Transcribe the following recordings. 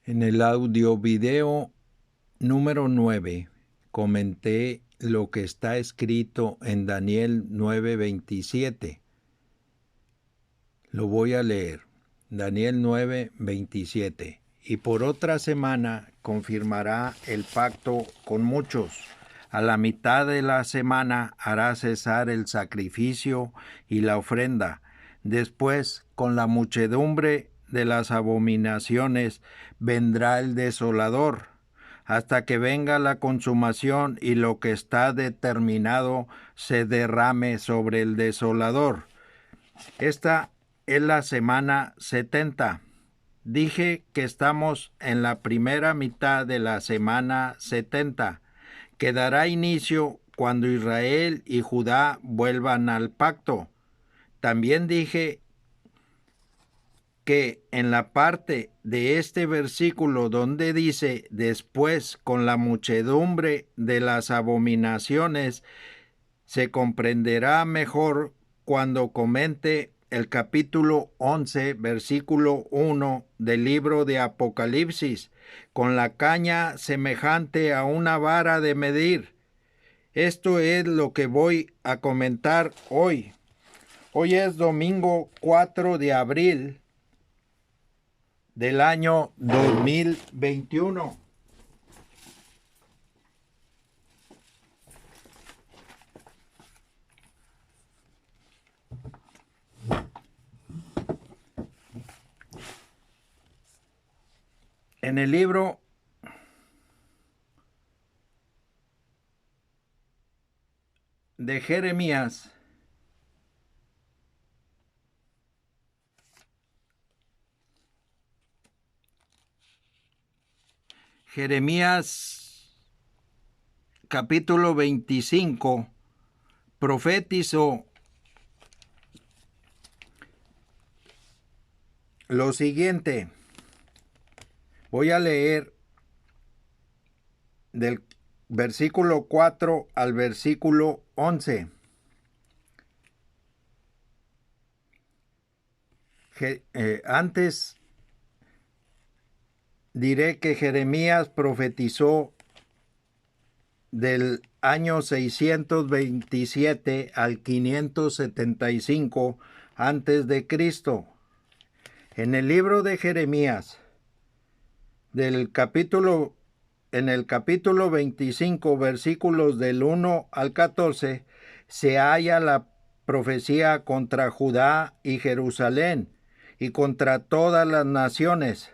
En el audio video número 9 comenté lo que está escrito en Daniel 9:27. Lo voy a leer. Daniel 9:27. Y por otra semana confirmará el pacto con muchos. A la mitad de la semana hará cesar el sacrificio y la ofrenda. Después, con la muchedumbre de las abominaciones, vendrá el desolador, hasta que venga la consumación y lo que está determinado se derrame sobre el desolador. Esta es la semana 70. Dije que estamos en la primera mitad de la semana 70, que dará inicio cuando Israel y Judá vuelvan al pacto. También dije que en la parte de este versículo donde dice después con la muchedumbre de las abominaciones, se comprenderá mejor cuando comente el capítulo 11, versículo 1 del libro de Apocalipsis, con la caña semejante a una vara de medir. Esto es lo que voy a comentar hoy. Hoy es domingo 4 de abril del año 2021. En el libro de Jeremías, capítulo 25, profetizó lo siguiente. Voy a leer del versículo 4 al versículo 11. Antes diré que Jeremías profetizó del año 627 al 575 antes de Cristo. En el libro de Jeremías, en el capítulo 25, versículos del 1 al 14, se halla la profecía contra Judá y Jerusalén y contra todas las naciones.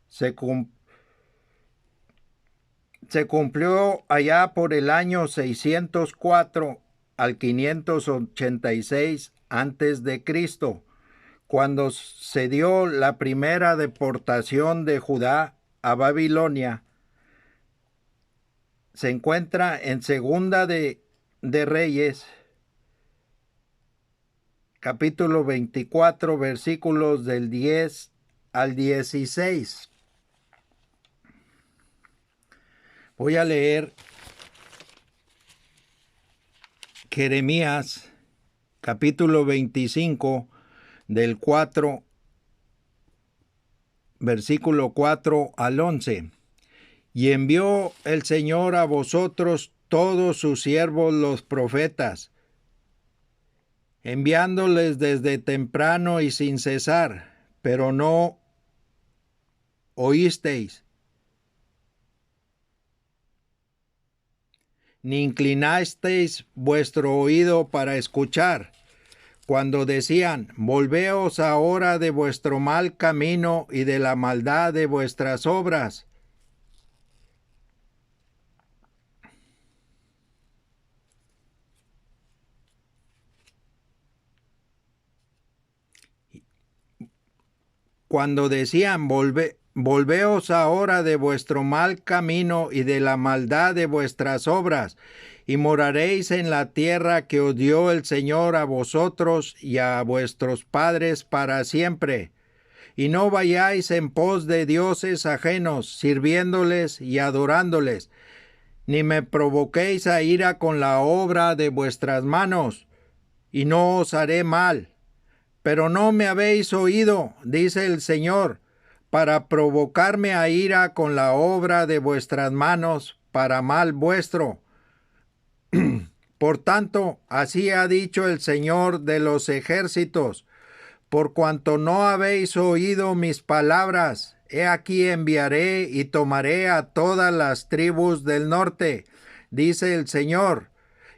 Se cumplió allá por el año 604 al 586 antes de Cristo, cuando se dio la primera deportación de Judá a Babilonia. Se encuentra en Segunda de Reyes, capítulo 24, versículos del 10 al 16. Voy a leer Jeremías, capítulo 25, del 4, versículo 4 al 11. Y envió el Señor a vosotros todos sus siervos los profetas, enviándoles desde temprano y sin cesar, pero no oísteis, ni inclinasteis vuestro oído para escuchar, cuando decían, volveos ahora de vuestro mal camino y de la maldad de vuestras obras. Cuando decían, volveos ahora de vuestro mal camino y de la maldad de vuestras obras, y moraréis en la tierra que os dio el Señor a vosotros y a vuestros padres para siempre. Y no vayáis en pos de dioses ajenos, sirviéndoles y adorándoles, ni me provoquéis a ira con la obra de vuestras manos, y no os haré mal. Pero no me habéis oído, dice el Señor, para provocarme a ira con la obra de vuestras manos, para mal vuestro. Por tanto, así ha dicho el Señor de los ejércitos: por cuanto no habéis oído mis palabras, he aquí enviaré y tomaré a todas las tribus del norte, dice el Señor,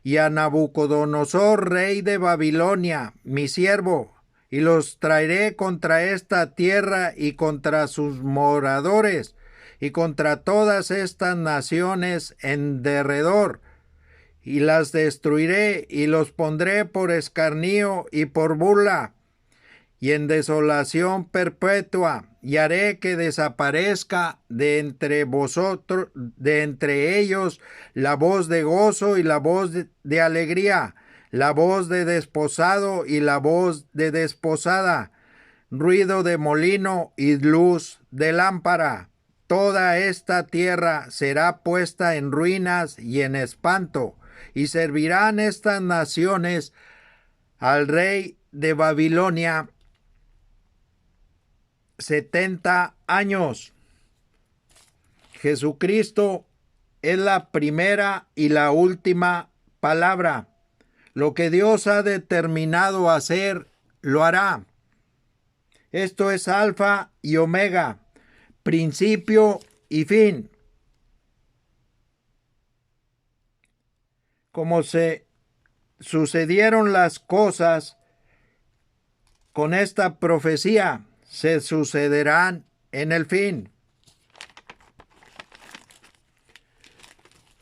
y a Nabucodonosor, rey de Babilonia, mi siervo, y los traeré contra esta tierra y contra sus moradores, y contra todas estas naciones en derredor, y las destruiré, y los pondré por escarnio y por burla, y en desolación perpetua, y haré que desaparezca de entre vosotros, de entre ellos, la voz de gozo y la voz de alegría, la voz de desposado y la voz de desposada, ruido de molino y luz de lámpara. Toda esta tierra será puesta en ruinas y en espanto, y servirán estas naciones al rey de Babilonia 70 años. Jesucristo es la primera y la última palabra. Lo que Dios ha determinado hacer, lo hará. Esto es Alfa y Omega, principio y fin. Como se sucedieron las cosas con esta profecía, se sucederán en el fin.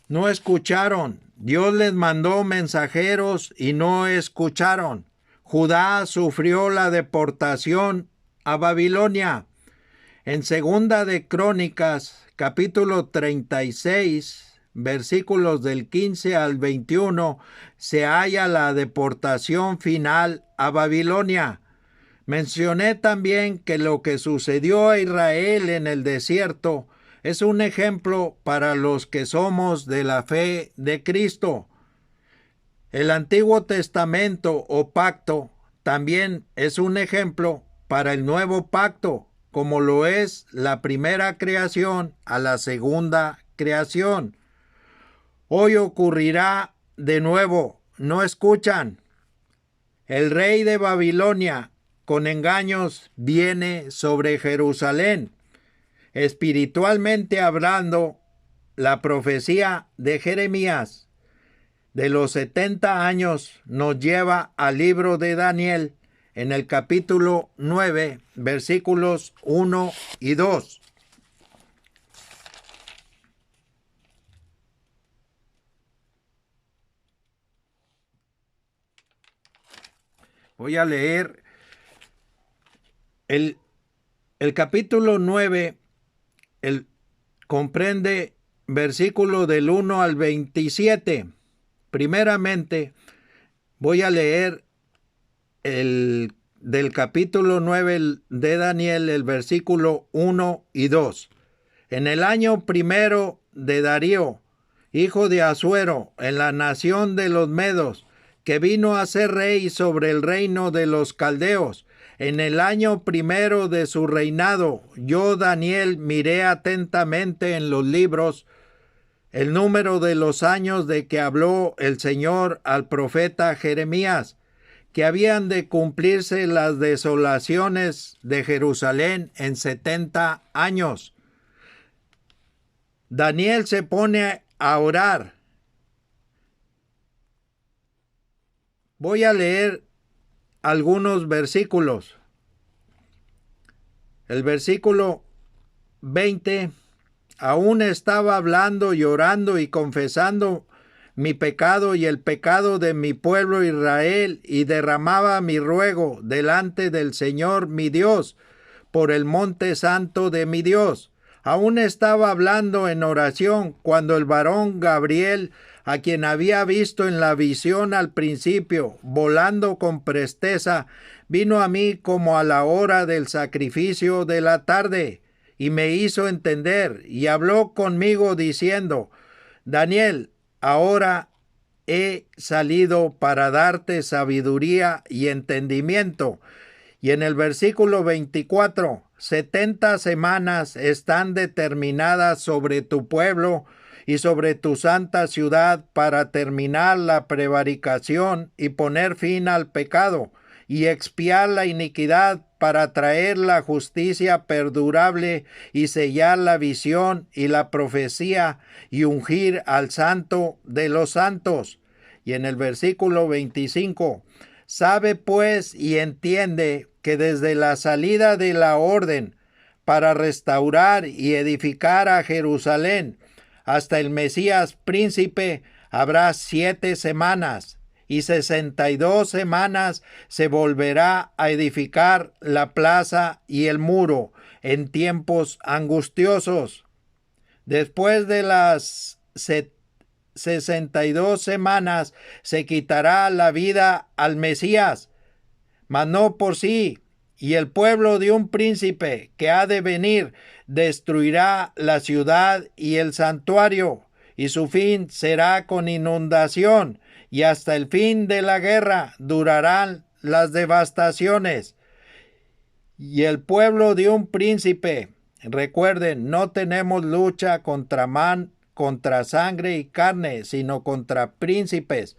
No escucharon. Dios les mandó mensajeros y no escucharon. Judá sufrió la deportación a Babilonia. En Segunda de Crónicas, capítulo 36, versículos del 15 al 21, se halla la deportación final a Babilonia. Mencioné también que lo que sucedió a Israel en el desierto es un ejemplo para los que somos de la fe de Cristo. El Antiguo Testamento o pacto también es un ejemplo para el nuevo pacto, como lo es la primera creación a la segunda creación. Hoy ocurrirá de nuevo, ¿no escuchan? El rey de Babilonia con engaños viene sobre Jerusalén. Espiritualmente hablando, la profecía de Jeremías de los 70 años nos lleva al libro de Daniel en el capítulo 9, versículos 1 y 2. Voy a leer el capítulo 9, comprende versículo del 1 al 27. Primeramente, voy a leer del capítulo 9 de Daniel, el versículo 1 y 2. En el año primero de Darío, hijo de Asuero, en la nación de los Medos, que vino a ser rey sobre el reino de los caldeos, en el año primero de su reinado, yo, Daniel, miré atentamente en los libros el número de los años de que habló el Señor al profeta Jeremías, que habían de cumplirse las desolaciones de Jerusalén en 70 años. Daniel se pone a orar. Voy a leer algunos versículos. El versículo 20, aún estaba hablando, llorando y confesando mi pecado y el pecado de mi pueblo Israel, y derramaba mi ruego delante del Señor mi Dios, por el monte santo de mi Dios. Aún estaba hablando en oración cuando el varón Gabriel, a quien había visto en la visión al principio, volando con presteza, vino a mí como a la hora del sacrificio de la tarde, y me hizo entender, y habló conmigo diciendo: Daniel, ahora he salido para darte sabiduría y entendimiento, Y en el versículo 24, 70 semanas están determinadas sobre tu pueblo y sobre tu santa ciudad para terminar la prevaricación y poner fin al pecado y expiar la iniquidad para traer la justicia perdurable y sellar la visión y la profecía y ungir al santo de los santos. Y en el versículo 25, sabe pues y entiende que desde la salida de la orden para restaurar y edificar a Jerusalén hasta el Mesías príncipe habrá 7 semanas, y 62 semanas se volverá a edificar la plaza y el muro en tiempos angustiosos. Después de las 62 semanas se quitará la vida al Mesías, mas no por sí, y el pueblo de un príncipe que ha de venir destruirá la ciudad y el santuario, y su fin será con inundación, y hasta el fin de la guerra durarán las devastaciones. Y el pueblo de un príncipe, recuerden, no tenemos lucha contra sangre y carne, sino contra príncipes.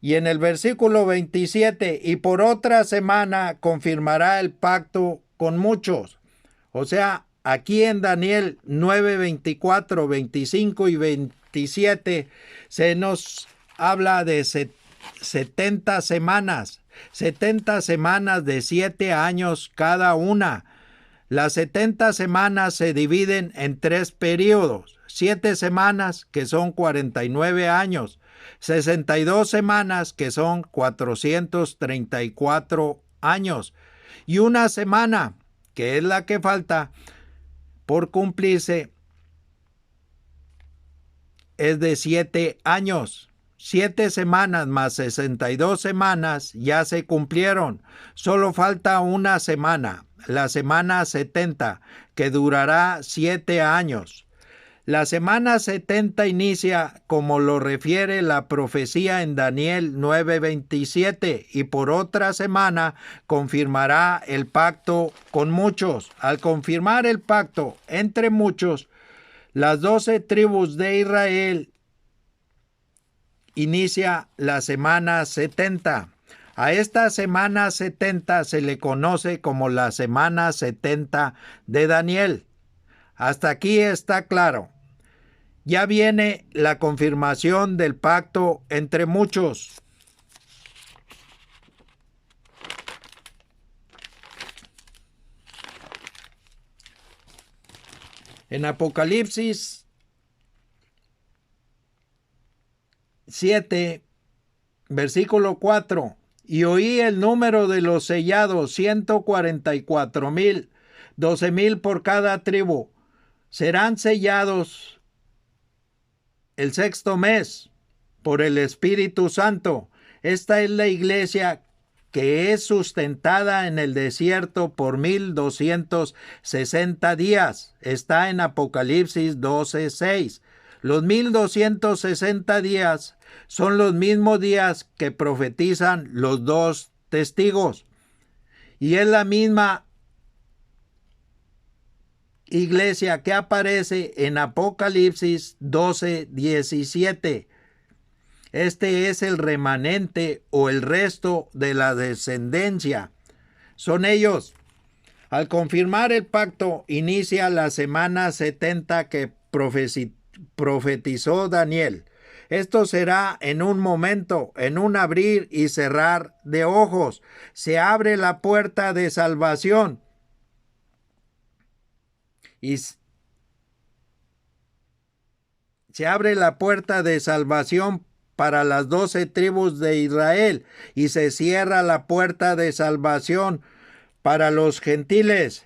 Y en el versículo 27, y por otra semana confirmará el pacto con muchos. O sea, aquí en Daniel 9, 24, 25 y 27 se nos habla de 70 semanas. 70 semanas de 7 años cada una. Las 70 semanas se dividen en 3 periodos. 7 semanas, que son 49 años. 62 semanas, que son 434 años. Y una semana, que es la que falta por cumplirse, es de 7 años. 7 semanas más 62 semanas ya se cumplieron. Solo falta una semana, la semana 70, que durará 7 años. La semana 70 inicia como lo refiere la profecía en Daniel 9:27, y por otra semana confirmará el pacto con muchos. Al confirmar el pacto entre muchos, las 12 tribus de Israel inicia la semana 70. A esta semana 70 se le conoce como la semana 70 de Daniel. Hasta aquí está claro. Ya viene la confirmación del pacto entre muchos. En Apocalipsis 7, versículo 4, y oí el número de los sellados, 144,000, 12,000 por cada tribu. Serán sellados el 6º mes por el Espíritu Santo. Esta es la iglesia que es sustentada en el desierto por 1260 días. Está en Apocalipsis 12:6. Los 1260 días son los mismos días que profetizan los 2 testigos. Y es la misma iglesia que aparece en Apocalipsis 12:17. Este es el remanente o el resto de la descendencia. Son ellos. Al confirmar el pacto, inicia la semana 70 que profetizó Daniel. Esto será en un momento, en un abrir y cerrar de ojos. Se abre la puerta de salvación. Y se abre la puerta de salvación para las 12 tribus de Israel, y se cierra la puerta de salvación para los gentiles.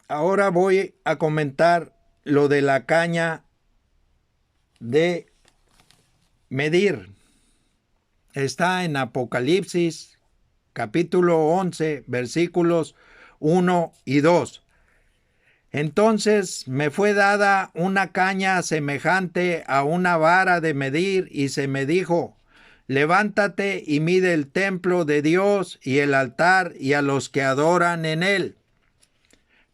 Ahora voy a comentar lo de la caña de medir. Está en Apocalipsis capítulo 11, versículos 1 y 2. Entonces me fue dada una caña semejante a una vara de medir, y se me dijo: levántate y mide el templo de Dios y el altar y a los que adoran en él.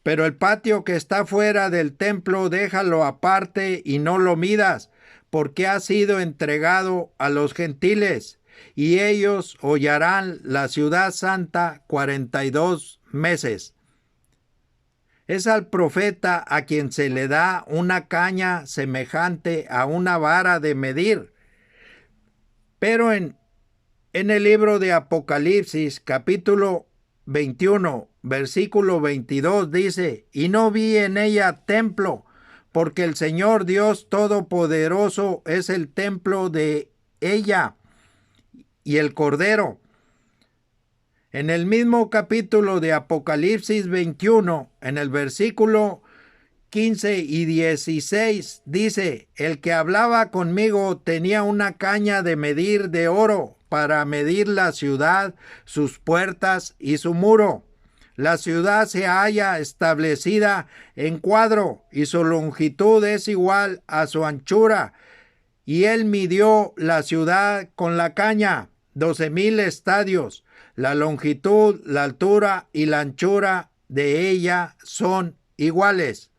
Pero el patio que está fuera del templo déjalo aparte y no lo midas, porque ha sido entregado a los gentiles, y ellos hollarán la ciudad santa 42 meses. Es al profeta a quien se le da una caña semejante a una vara de medir. Pero en el libro de Apocalipsis, capítulo 21, versículo 22, dice: y no vi en ella templo, porque el Señor Dios Todopoderoso es el templo de ella, y el Cordero. En el mismo capítulo de Apocalipsis 21, en el versículo 15 y 16, dice: el que hablaba conmigo tenía una caña de medir de oro para medir la ciudad, sus puertas y su muro. La ciudad se halla establecida en cuadro, y su longitud es igual a su anchura. Y él midió la ciudad con la caña, 12,000 estadios. La longitud, la altura y la anchura de ella son iguales.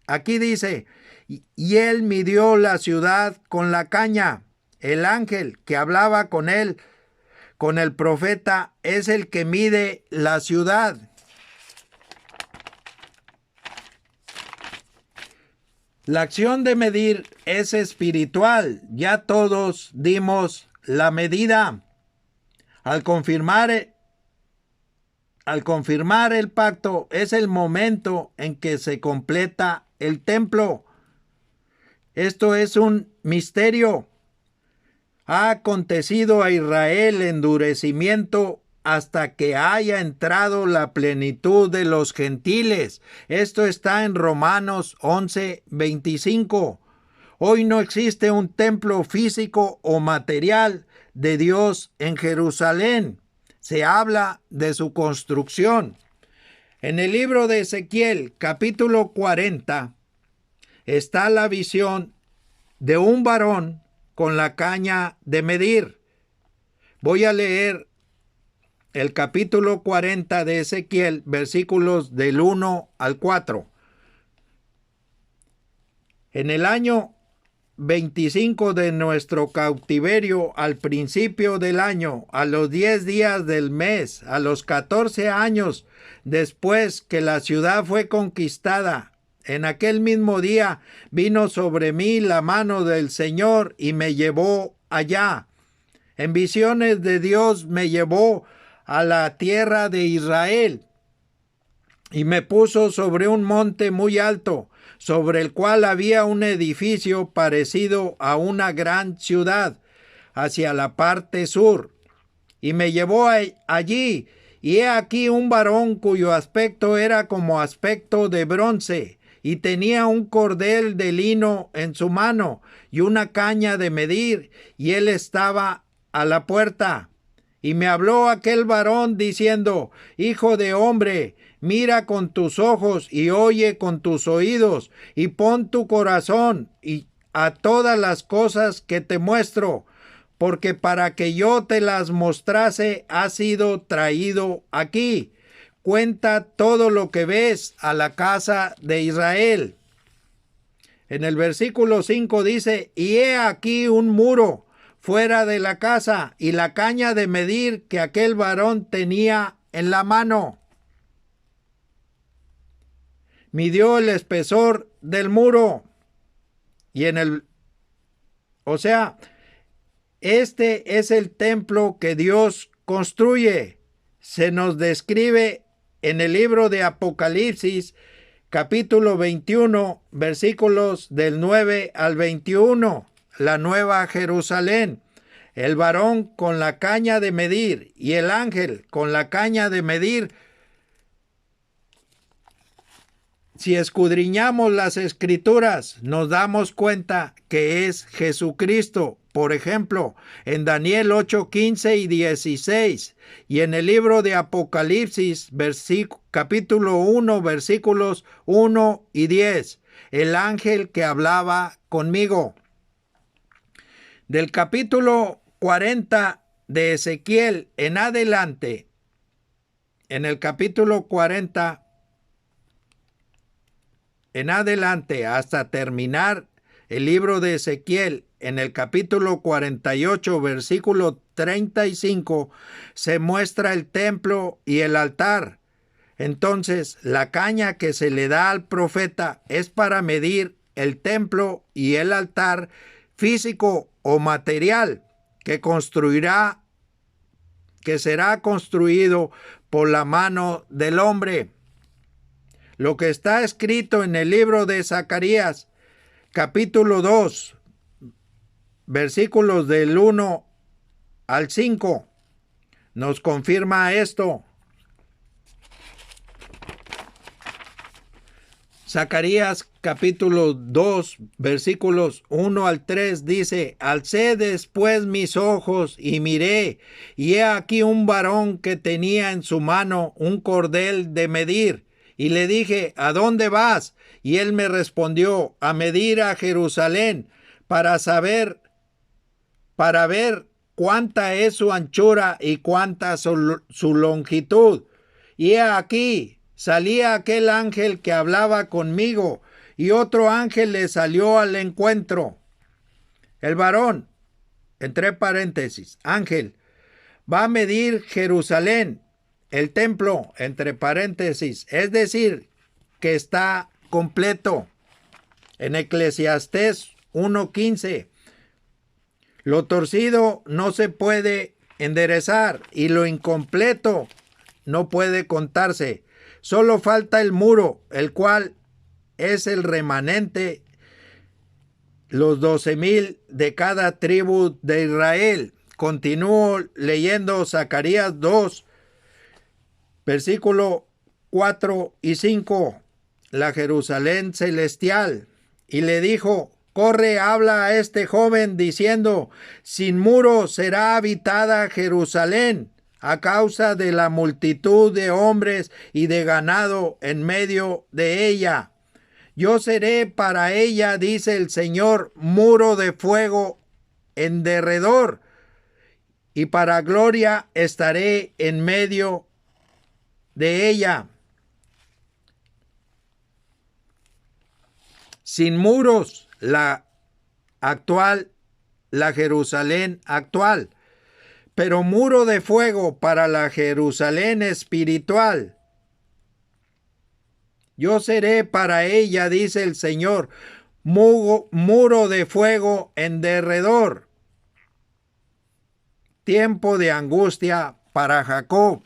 Aquí dice, y él midió la ciudad con la caña. El ángel que hablaba con él, con el profeta, es el que mide la ciudad. La acción de medir es espiritual. Ya todos dimos la medida. Al confirmar el pacto, es el momento en que se completa el templo. Esto es un misterio. Ha acontecido a Israel endurecimiento hasta que haya entrado la plenitud de los gentiles. Esto está en Romanos 11:25. Hoy no existe un templo físico o material de Dios en Jerusalén. Se habla de su construcción. En el libro de Ezequiel, capítulo 40, está la visión de un varón con la caña de medir. Voy a leer el capítulo 40 de Ezequiel, versículos del 1 al 4. En el año 25 de nuestro cautiverio, al principio del año, a los 10 días del mes, a los 14 años después que la ciudad fue conquistada, en aquel mismo día vino sobre mí la mano del Señor y me llevó allá. En visiones de Dios me llevó a la tierra de Israel y me puso sobre un monte muy alto, sobre el cual había un edificio parecido a una gran ciudad, hacia la parte sur. Y me llevó allí, y he aquí un varón cuyo aspecto era como aspecto de bronce, y tenía un cordel de lino en su mano, y una caña de medir, y él estaba a la puerta. Y me habló aquel varón diciendo: Hijo de hombre, mira con tus ojos y oye con tus oídos, y pon tu corazón a todas las cosas que te muestro, porque para que yo te las mostrase has sido traído aquí. Cuenta todo lo que ves a la casa de Israel. En el versículo 5 dice: y he aquí un muro fuera de la casa, y la caña de medir que aquel varón tenía en la mano. Midió el espesor del muro. Este es el templo que Dios construye. Se nos describe en el libro de Apocalipsis, capítulo 21, versículos del 9 al 21. La Nueva Jerusalén, el varón con la caña de medir y el ángel con la caña de medir. Si escudriñamos las Escrituras, nos damos cuenta que es Jesucristo por ejemplo, en Daniel 8, 15 y 16, y en el libro de Apocalipsis, capítulo 1, versículos 1 y 10, el ángel que hablaba conmigo. Del capítulo 40 de Ezequiel en adelante, en el capítulo 40 en adelante hasta terminar el libro de Ezequiel, en el capítulo 48, versículo 35, se muestra el templo y el altar. Entonces, la caña que se le da al profeta es para medir el templo y el altar físico o material que será construido por la mano del hombre. Lo que está escrito en el libro de Zacarías, capítulo 2, versículos del 1 al 5, nos confirma esto. Zacarías capítulo 2, versículos 1 al 3 dice: Alcé después mis ojos y miré, y he aquí un varón que tenía en su mano un cordel de medir. Y le dije: ¿A dónde vas? Y él me respondió: a medir a Jerusalén, para ver cuánta es su anchura y cuánta su longitud. Y he aquí, salía aquel ángel que hablaba conmigo, y otro ángel le salió al encuentro. El varón, entre paréntesis, ángel, va a medir Jerusalén, el templo, entre paréntesis, es decir, que está completo. En Eclesiastés 1:15, lo torcido no se puede enderezar y lo incompleto no puede contarse. Solo falta el muro, el cual es el remanente, los 12,000 de cada tribu de Israel. Continúo leyendo Zacarías 2, versículo 4 y 5, la Jerusalén celestial. Y le dijo: corre, habla a este joven diciendo: sin muro será habitada Jerusalén, a causa de la multitud de hombres y de ganado en medio de ella. Yo seré para ella, dice el Señor, muro de fuego en derredor, y para gloria estaré en medio de ella. Sin muros, la Jerusalén actual, pero muro de fuego para la Jerusalén espiritual. Yo seré para ella, dice el Señor, muro de fuego en derredor. Tiempo de angustia para Jacob.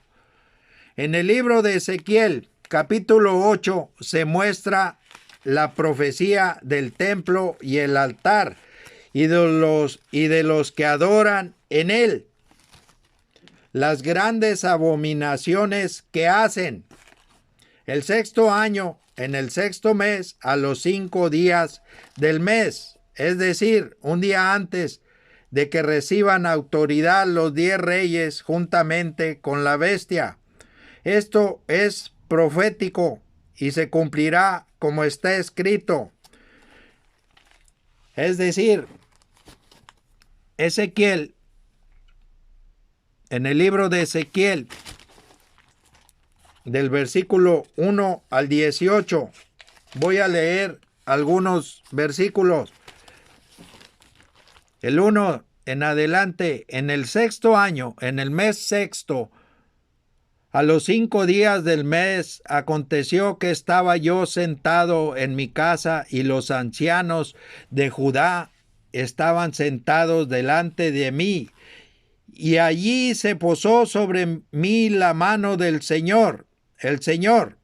En el libro de Ezequiel, capítulo 8, se muestra la profecía del templo y el altar y de los que adoran en él, las grandes abominaciones que hacen. El sexto año, en el sexto mes, a los 5 días del mes, es decir, un día antes de que reciban autoridad los 10 reyes juntamente con la bestia. Esto es profético y se cumplirá como está escrito. Es decir, Ezequiel, en el libro de Ezequiel, del versículo 1 al 18, voy a leer algunos versículos. El 1 en adelante: en el sexto año, en el mes sexto, a los 5 días del mes, aconteció que estaba yo sentado en mi casa, y los ancianos de Judá estaban sentados delante de mí, y allí se posó sobre mí la mano del Señor, el Señor.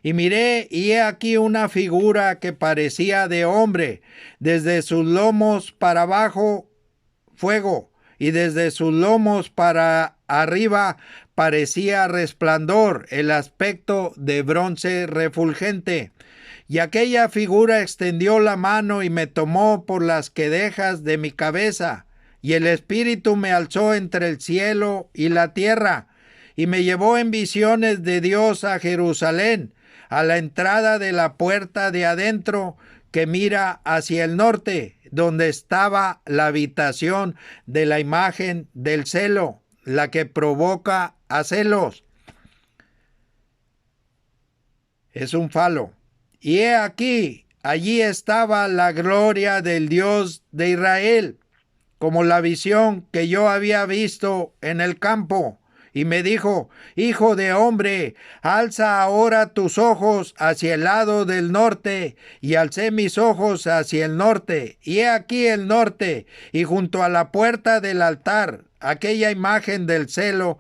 Y miré, y he aquí una figura que parecía de hombre, desde sus lomos para abajo fuego, y desde sus lomos para arriba parecía resplandor, el aspecto de bronce refulgente. Y aquella figura extendió la mano y me tomó por las quedejas de mi cabeza, y el Espíritu me alzó entre el cielo y la tierra, y me llevó en visiones de Dios a Jerusalén, a la entrada de la puerta de adentro, que mira hacia el norte, donde estaba la habitación de la imagen del celo, la que provoca a celos. Es un falo. Y he aquí, allí estaba la gloria del Dios de Israel, como la visión que yo había visto en el campo. Y me dijo: Hijo de hombre, alza ahora tus ojos hacia el lado del norte. Y alcé mis ojos hacia el norte, y he aquí el norte, y junto a la puerta del altar, aquella imagen del celo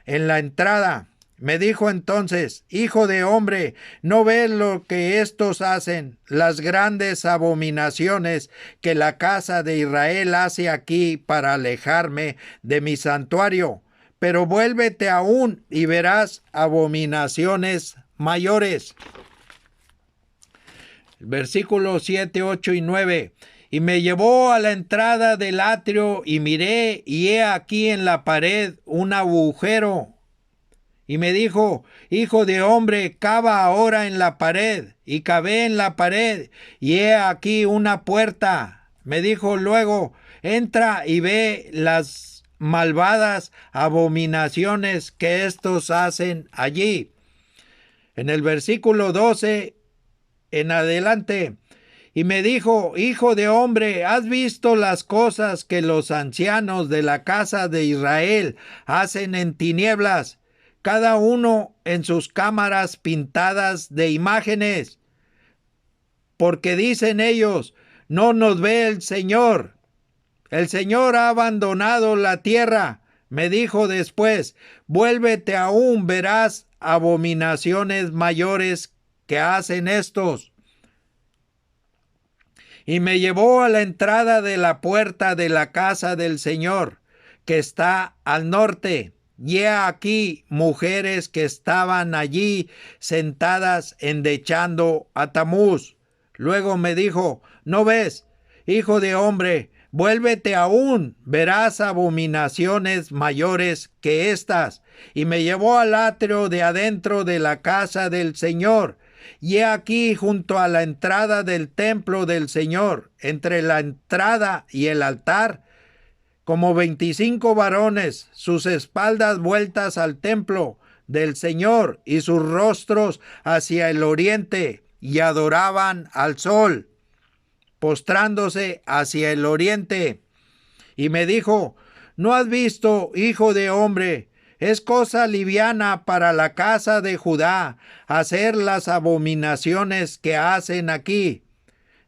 en la entrada. Me dijo entonces: Hijo de hombre, ¿no ves lo que estos hacen, las grandes abominaciones que la casa de Israel hace aquí para alejarme de mi santuario? Pero vuélvete aún y verás abominaciones mayores. Versículos 7, 8 y 9. Y me llevó a la entrada del atrio y miré, y he aquí en la pared un agujero. Y me dijo: Hijo de hombre, cava ahora en la pared. Y cavé en la pared, y he aquí una puerta. Me dijo luego: Entra y ve las malvadas abominaciones que estos hacen allí. En el versículo 12 en adelante. Y me dijo: Hijo de hombre, ¿has visto las cosas que los ancianos de la casa de Israel hacen en tinieblas, cada uno en sus cámaras pintadas de imágenes? Porque dicen ellos: no nos ve el Señor. El Señor ha abandonado la tierra. Me dijo después: vuélvete aún, verás abominaciones mayores que hacen estos. Y me llevó a la entrada de la puerta de la casa del Señor, que está al norte. Y he aquí mujeres que estaban allí sentadas endechando a Tamuz. Luego me dijo: ¿no ves, hijo de hombre? Vuélvete aún, verás abominaciones mayores que estas. Y me llevó al atrio de adentro de la casa del Señor. Y he aquí junto a la entrada del templo del Señor, entre la entrada y el altar, como 25 varones, sus espaldas vueltas al templo del Señor y sus rostros hacia el oriente, y adoraban al sol, postrándose hacia el oriente. Y me dijo: ¿no has visto, hijo de hombre? Es cosa liviana para la casa de Judá hacer las abominaciones que hacen aquí.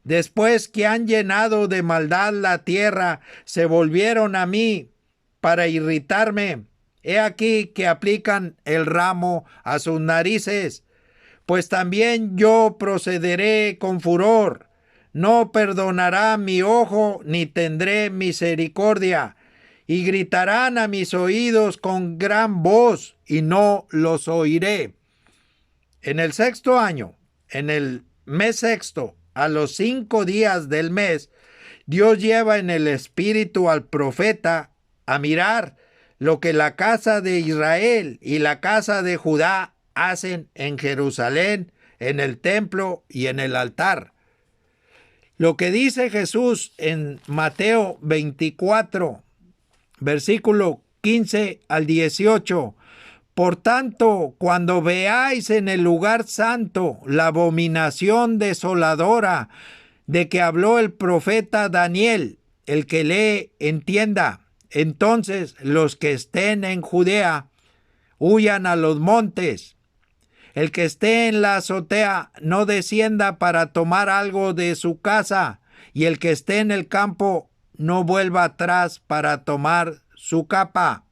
Después que han llenado de maldad la tierra, se volvieron a mí para irritarme. He aquí que aplican el ramo a sus narices. Pues también yo procederé con furor. No perdonará mi ojo, ni tendré misericordia. Y gritarán a mis oídos con gran voz, y no los oiré. En el 6º año, en el mes 6º, a los 5 días del mes, Dios lleva en el espíritu al profeta a mirar lo que la casa de Israel y la casa de Judá hacen en Jerusalén, en el templo y en el altar. Lo que dice Jesús en Mateo 24, versículo 15 al 18. Por tanto, cuando veáis en el lugar santo la abominación desoladora de que habló el profeta Daniel, el que lee entienda. Entonces los que estén en Judea huyan a los montes. El que esté en la azotea no descienda para tomar algo de su casa, y el que esté en el campo no vuelva atrás para tomar su capa.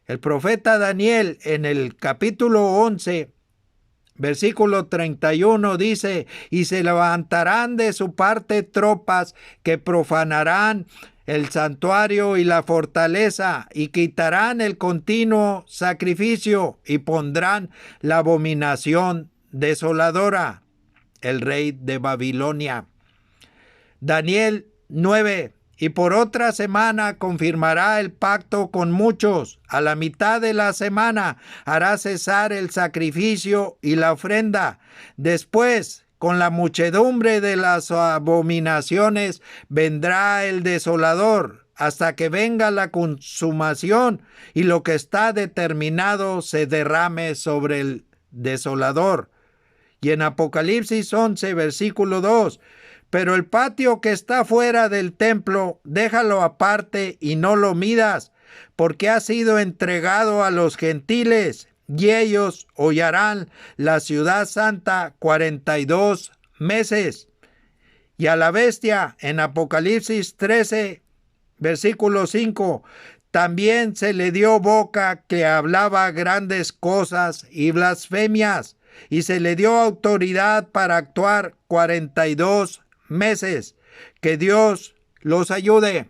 El profeta Daniel en el capítulo 11, versículo 31 dice: y se levantarán de su parte tropas que profanarán el santuario y la fortaleza, y quitarán el continuo sacrificio, y pondrán la abominación desoladora. el rey de Babilonia. Daniel 9. Y por otra semana confirmará el pacto con muchos. A la mitad de la semana hará cesar el sacrificio y la ofrenda. Después, con la muchedumbre de las abominaciones, vendrá el desolador, hasta que venga la consumación y lo que está determinado se derrame sobre el desolador. Y en Apocalipsis 11, versículo 2, pero el patio que está fuera del templo, déjalo aparte y no lo midas, porque ha sido entregado a los gentiles, y ellos hollarán la ciudad santa 42 meses. Y a la bestia, en Apocalipsis 13, versículo 5, también se le dio boca que hablaba grandes cosas y blasfemias, y se le dio autoridad para actuar 42 meses. Que Dios los ayude.